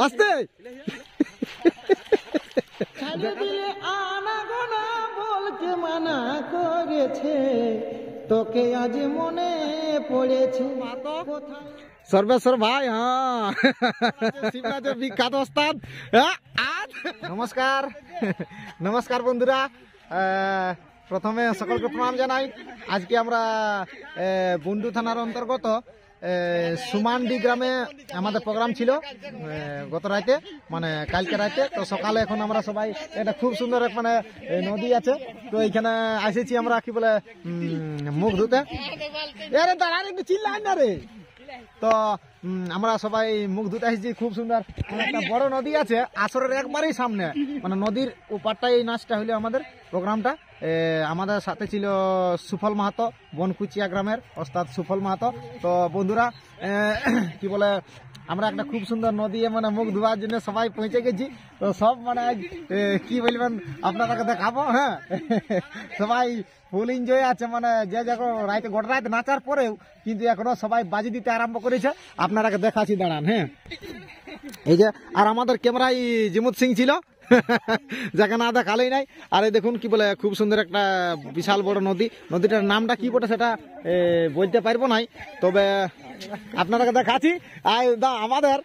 আস্তে বলকে মানা করেছে, তোকে আজ মনে পড়েছে সর্বেশ্বর ভাই। হ্যাঁ, শিবরাজের বিখ্যাত ওস্তাদ। নমস্কার নমস্কার বন্ধুরা, প্রথমে সকলকে প্রণাম জানাই। আজকে আমরা বুন্ডু থানার অন্তর্গত সুমানডি গ্রামে আমাদের প্রোগ্রাম ছিল গত রাতে, মানে কালকে রাতে। তো সকালে এখন আমরা সবাই, এটা খুব সুন্দর এক মানে নদী আছে, তো এইখানে এসেছি আমরা কি বলে মুখ ধুতে। আরে দাঁড়া একটু চিল্লাই না রে। তো আমরা সবাই মুখ ধুতে এসেছি, খুব সুন্দর একটা বড় নদী আছে আসরের একবারেই সামনে, মানে নদীর ওপারটাই এই নাচটা হইলো আমাদের প্রোগ্রামটা। আমাদের সাথে ছিল সুফল মাহাতো, বনকুচিয়া গ্রামের ওস্তাদ সুফল মাহাতো। তো বন্ধুরা কি বলে আমরা একটা খুব সুন্দর নদী মানে মুখ ধোয়ার জন্য সবাই পৌঁছে গেছি। তো সব মানে কি বলবেন আপনাদেরকে দেখাবো। হ্যাঁ, সবাই ফুল এনজয় আছে, মানে যে যখন রাতে গোটা রাত নাচার পরেও কিন্তু এখনো সবাই বাজি দিতে আরম্ভ করেছে। আপনারাকে দেখাচ্ছি, দাঁড়ান। হ্যাঁ, এই যে আর আমাদের ক্যামেরায় জিমুদ সিং ছিল, যাকে না দেখালেই নাই। আর এই দেখুন কি বলে খুব সুন্দর একটা বিশাল বড় নদী, নদীটার নামটা কি বটে সেটা বলতে পারবো নাই, তবে আপনাদেরকে দেখাচ্ছি। আর আমাদের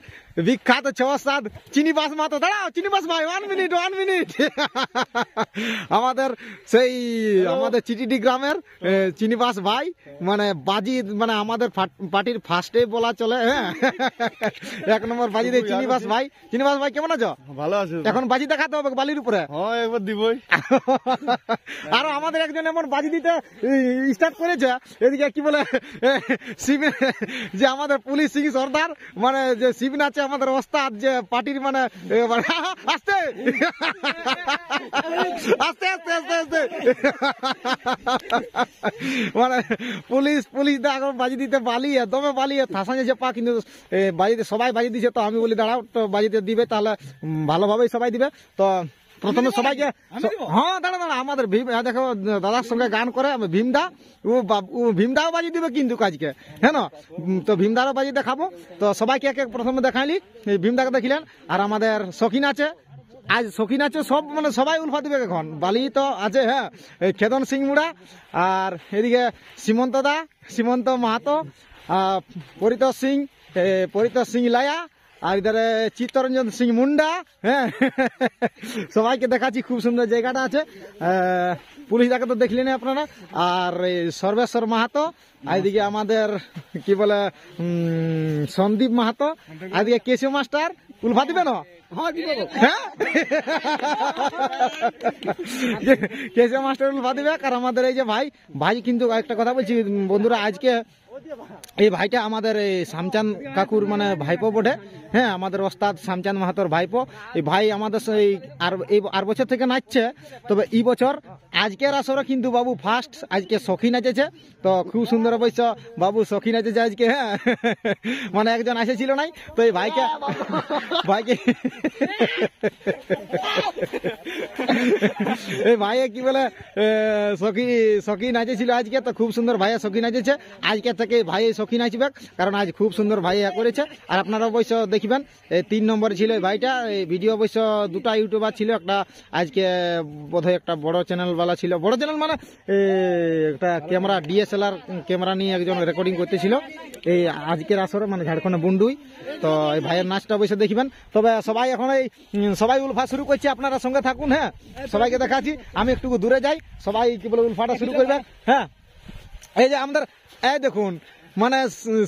বিখ্যাত ওস্তাদ চিনিবাস মাহাতো, দাঁড়াও চিনিবাস ভাই, 1 মিনিট। আমাদের সেই আমাদের চিটিডি গ্রামের চিনিবাস ভাই, মানে বাজি মানে আমাদের পার্টির ফার্স্টে বলা চলে। হ্যাঁ, 1 নম্বর বাজি দেয় চিনিবাস ভাই। চিনিবাস ভাই কেমন আছো? ভালো আছে। এখন বাজি দেখাতে হবে বালির উপরে। হ্যাঁ, একবার দিবই। আরো আমাদের একজন এমন বাজি দিতে স্টার্ট করেছে, এদিকে কি বলে শিব, যে আমাদের পুলিশ সিং সর্দার, মানে যে শিবিন আছে আমাদের ওস্তাদ, যে পার্টির মানে আস্তে আস্তে আস্তে আস্তে আস্তে মানে পুলিশ এখন বাজি দিতে বালিয়ে দমে বালিয়ে থাসানিয়েছে পা, কিন্তু বাজিতে সবাই বাজি দিছে। তো আমি বলি দাঁড়াও, তো বাজিতে দিবে তাহলে ভালোভাবেই সবাই দিবে। তো প্রথমে সবাইকে, হ্যাঁ দাঁড়া আমাদের ভীম দেখো দাদার সঙ্গে গান করে ভীমদা, ও ভীমদাও বাজি দিবে কিন্তু কাজকে। হ্যাঁ না, তো ভীমদারও বাজি দেখাবো। তো সবাইকে এক এক প্রথমে দেখাইলি, ভীমদাকে দেখিলেন। আর আমাদের শখিন আছে, আজ শখিন আছে, সব মানে সবাই উলফা দিবে এখন, বালি তো আছে। হ্যাঁ, খেদন সিং মুড়া, আর এদিকে সীমন্ত মাহাতো, পরিতোষ সিং লায়া, আর ইধারে চিত্তরঞ্জন সিং মুন্ডা। হ্যাঁ, সবাইকে দেখাচ্ছি, খুব সুন্দর জায়গাটা আছে। পুলিশটাকে তো দেখলেন আপনারা। আর সর্বেশ্বর মাহাতো, এদিকে আমাদের কি বলে সন্দীপ মাহাতো, এদিকে কেশব মাস্টার। উলফা দিবে না? হ্যাঁ, কেশব মাস্টার উলফা দিবে। আর আমাদের এই যে ভাই কিন্তু একটা কথা বলছি বন্ধুরা, আজকে এই ভাইটা আমাদের এই শ্যামচাঁদ কাকুর মানে ভাইপো বটে। হ্যাঁ, আমাদের ওস্তাদ শ্যামচাঁদ মাহাতোর ভাইপো। এই ভাই আমাদের সেই আর বছর থেকে নাচছে, তবে এই বছর আজকের আসরে কিন্তু বাবু ফার্স্ট আজকে সখী নাচেছে। তো খুব সুন্দর অবশ্য বাবু সখী নাচেছে আজকে। হ্যাঁ, মানে একজন এসেছিল নাই, তো এই ভাইকে এই ভাইয়ে কি বলে সখী নাচেছিল আজকে। তো খুব সুন্দর ভাইয়া সখী নাচেছে আজকে থেকে, ভাই সখী নাচবে, কারণ আজ খুব সুন্দর ভাই করেছে। আর আপনারা অবশ্য দেখবেন 3 নম্বরে ছিল এই ভাইটা। এই ভিডিও অবশ্য 2টা ইউটিউবার ছিল, একটা আজকে বোধহয় একটা বড় চ্যানেলওয়ালা ছিল, বড় চ্যানেল মানে একটা ক্যামেরা DSLR ক্যামেরা নিয়ে একজন রেকর্ডিং করতেছিল এই আজকের আসরে, মানে ঝাড়খণ্ডে বুন্ডুই। তো এই ভাইয়ের নাচটা অবশ্য দেখবেন। তবে সবাই এখন এই সবাই উলফা শুরু করছে, আপনারা সঙ্গে থাকুন। হ্যাঁ, সবাইকে দেখাচ্ছি, আমি একটু দূরে যাই, সবাই কি বলে উলফাটা শুরু করবে। হ্যাঁ, এই যে আমাদের এই দেখুন মানে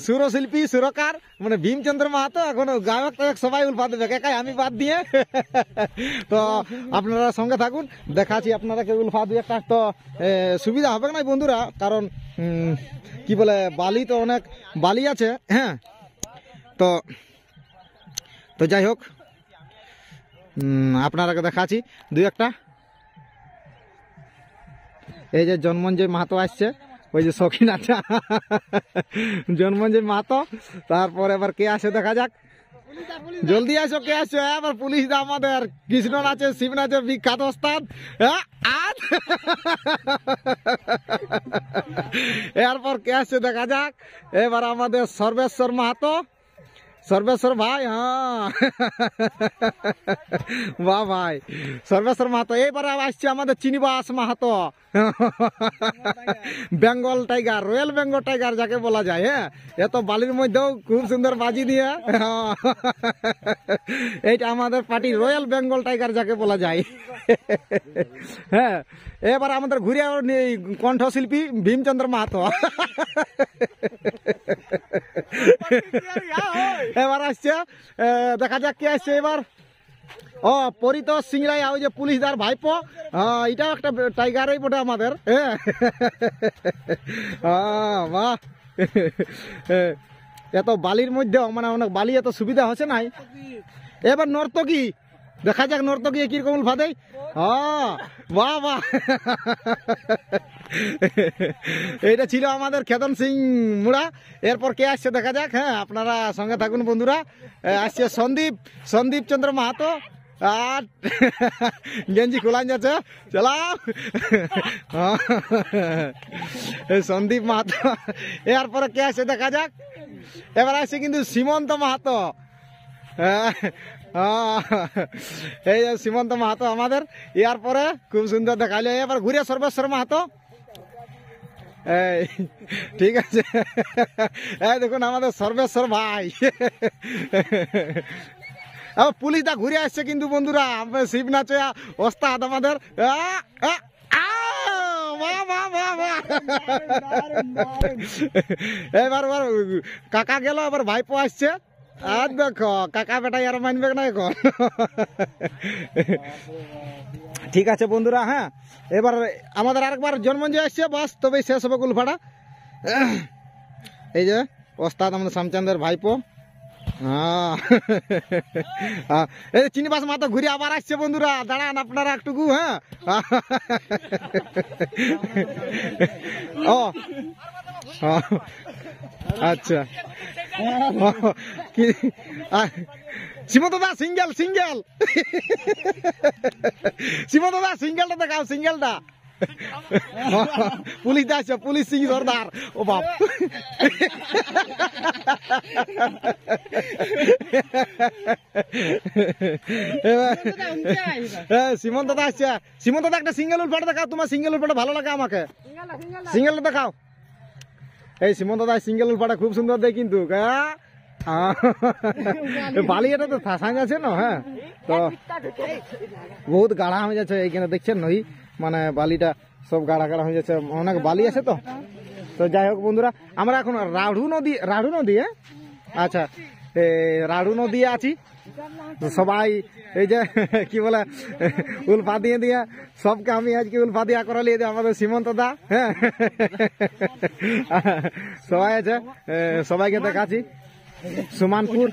সুরশিল্পী সুরকার মানে ভীমচন্দ্র মাহাতো, এখন গায়ক টায়ক সবাই উলফা দেবে, একাই আমি বাদ দিয়ে। তো আপনারা সঙ্গে থাকুন, দেখাচ্ছি আপনারাকে উলফা দিয়ে একটা। তো সুবিধা হবে না বন্ধুরা, কারণ কি বলে বালি তো অনেক বালি আছে। হ্যাঁ, তো যাই হোক আপনারাকে দেখাচ্ছি 2-1টা। এই যে জন্মঞ্জয় মাহাতো আসছে, ওই যে শখিন আছে জন্মঞ্জয় মাহাতো। তারপর এবার কে আসে দেখা যাক, জলদি আসো কে আসো। এবার পুলিশ আমাদের কৃষ্ণ নাচে, শিব নাচে বিখ্যাত ওস্তাদ। এরপর কে আসছে দেখা যাক। এবার আমাদের সর্বেশ্বর মাহাতো, সর্বেশ্বর ভাই, হ্যাঁ বাহ ভাই, সর্বেশ্বর মাহাতো। এইবার আসছে আমাদের Chinibas Mahato, Bengal tiger, royal Bengal tiger যাকে বলা যায়। হ্যাঁ, এত বালির মধ্যেও খুব সুন্দর বাজি দিয়ে, এইটা আমাদের পার্টি রয়্যাল বেঙ্গল টাইগার যাকে বলা যায়। হ্যাঁ, এবার আমাদের ঘুরে কণ্ঠশিল্পী ভীমচন্দ্র মাহাতো। এবার আসছে, দেখা যাক কে আসছে এবার। ও পরিতোষ সিংরাই, ওই যে পুলিশদার ভাইপো, এটাও একটা টাইগারই বটে আমাদের। বাহ, এত বালির মধ্যেও মানে অনেক বালি, এত সুবিধা হচ্ছে নাই। এবার নর্তকী, দেখা যাক নর্তকী কিরকম উলফা দেয়। বাহ বাহ, এইটা ছিল আমাদের খেতন সিং মুড়া। এরপর কে আসছে দেখা যাক। হ্যাঁ, আপনারা সঙ্গে থাকুন বন্ধুরা। আসছে সন্দীপ চন্দ্র মাহাতো, আর গেঞ্জি খোলান যাচ্ছে, চালাও। সন্দীপ মাহাতো। এরপরে কে আসছে দেখা যাক। এবার আসছে কিন্তু সীমন্ত মাহাতো। এই যে সীমন্ত মাহাতো আমাদের। ইয়ার পরে খুব সুন্দর দেখাইলে এবার ঘুরে সর্বেশ্বর মাহাতো। এই ঠিক আছে, এই দেখুন আমাদের সর্বেশ্বর ভাই। পুলিশটা ঘুরে আসছে কিন্তু বন্ধুরা, শিব নাচে ওস্তাদ আমাদের। এবার কাকা গেল, আবার ভাইপো আসছে। আর দেখো কাকা বেটাই আর মানবে না এখন। ঠিক আছে বন্ধুরা। হ্যাঁ, এবার আমাদের আরেকবার জন্মঞ্জয় আসছে, বাস তবেই শেষ হবে উলফাটা। এই যে ওস্তাদ আমাদের শ্যামচন্দ্রের ভাইপো। এই চিনিবাস মাহাতো ঘুরে আবার আসছে বন্ধুরা, দাঁড়ান আপনারা একটুকু। হ্যাঁ, ও আচ্ছা, সীমন্ত দা সিঙ্গেল, সীমন্ত দা সিঙ্গেলটা দেখাও, সিঙ্গেলটা। পুলিশ আসছে, পুলিশ সিং সর্দার। ও বাপ, সীমন্ত দা আসছে। সীমন্ত দা একটা সিঙ্গেল উলফাটা দেখাও, তোমার সিঙ্গেল উলফাটা ভালো লাগে আমাকে, সিঙ্গেলটা দেখাও। এই সীমন্ত দা সিঙ্গেল উলফাটা খুব সুন্দর দেয় কিন্তু। বালি এটা তো ফাঁসাই যাচ্ছে না। হ্যাঁ, তো বহুত গাঢ়া হয়ে যাচ্ছে এইখানে, দেখছেন নই, মানে বালিটা সব গাঢ়া হয়ে যাচ্ছে, অনেক বালি আছে তো। তো যাই হোক বন্ধুরা, আমরা এখন রাঢ়ু নদী, আচ্ছা রাঢ়ু নদী আছি। সবাই এই যে কি বলে উলফা দিয়ে সবকে আমি আজকে উলফা দিয়া করালি আমাদের সীমন্ত দা। হ্যাঁ, সবাই আছে, সবাইকে দেখাচ্ছি। সুমানপুর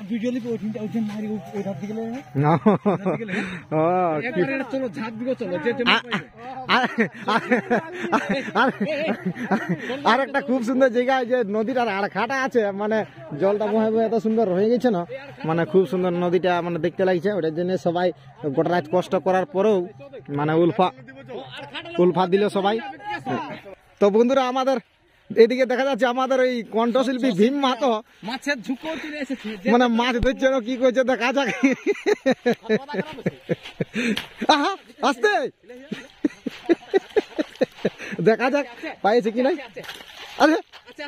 আর একটা খুব সুন্দর জায়গায় যে নদীটার আড়খাটা আছে, মানে জলটা বহে এত সুন্দর হয়ে গেছে না, মানে খুব সুন্দর নদীটা মানে দেখতে লাগছে। ওটার জন্য সবাই গোটা রাত কষ্ট করার পরেও মানে উলফা দিল সবাই। তো বন্ধুরা, আমাদের এদিকে দেখা যাচ্ছে আমাদের ওই কণ্ঠশিল্পী ভীম মাহাতো মাছের ঝুঁকো চলে এসেছে, মানে মাছ ধরছে না, কি করছে দেখা যাক। আসতে দেখা যাক পাইছে কি নাই। আরে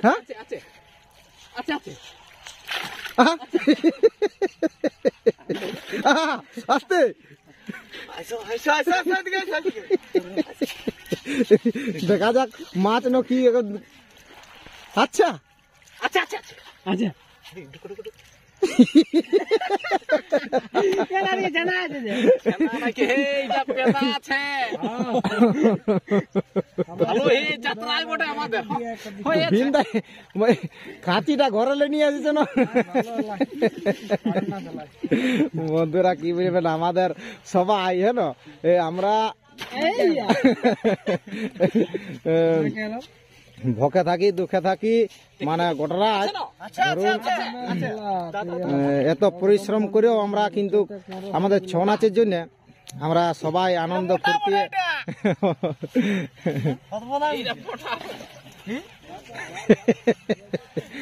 হ্যাঁ, আসতে দেখা যাক মাছ ন কি। আচ্ছা আচ্ছা আচ্ছা আচ্ছা, খাঁচিটা ঘরে নিয়ে আসছে না বন্ধুরা, কি বুঝবেন আমাদের সবাই। হ্যাঁ, আমরা ভকে থাকি, দুঃখে থাকি, মানে গোটা এত পরিশ্রম করেও আমরা কিন্তু আমাদের ছৌ নাচের জন্য আমরা সবাই আনন্দ ফুর্তি।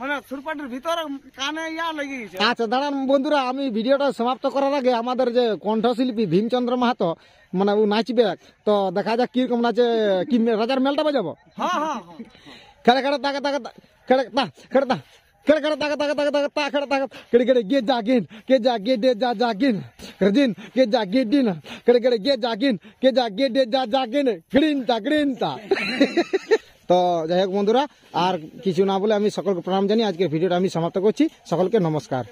মানে সুরপাটির ভিতরে কানে ইয়া লেগে গেছে। আচ্ছা দাঁড়ান বন্ধুরা, আমি ভিডিওটা সমাপ্ত করার আগে আমাদের যে কণ্ঠশিল্পী ভীমচন্দ্র মাহাতো মানে ও নাচবে, তো দেখা যাক কিরকম নাচে। কি রাজার মেলটা বাজাবো? হ্যাঁ হ্যাঁ হ্যাঁ। খেড়ে খেড়ে তাকা তাকা খেড়ে তা খেড়ে তা খেড়ে খেড়ে তাকা তাকা তাকা তাকা তা খেড়ে তাকা খেড়ে খেড়ে গে জাগিন কে যা গে ডে যা জাগিন রজিন কে যা গে দিন খেড়ে খেড়ে গে জাগিন কে যা গে ডে যা জাগিন গ্রিন তা তো যাই হোক বন্ধুরা, আর কিছু না বলে আমি সকলকে প্রণাম জানিয়ে আজকের ভিডিওটা আমি সমাপ্ত করছি। সকলকে নমস্কার।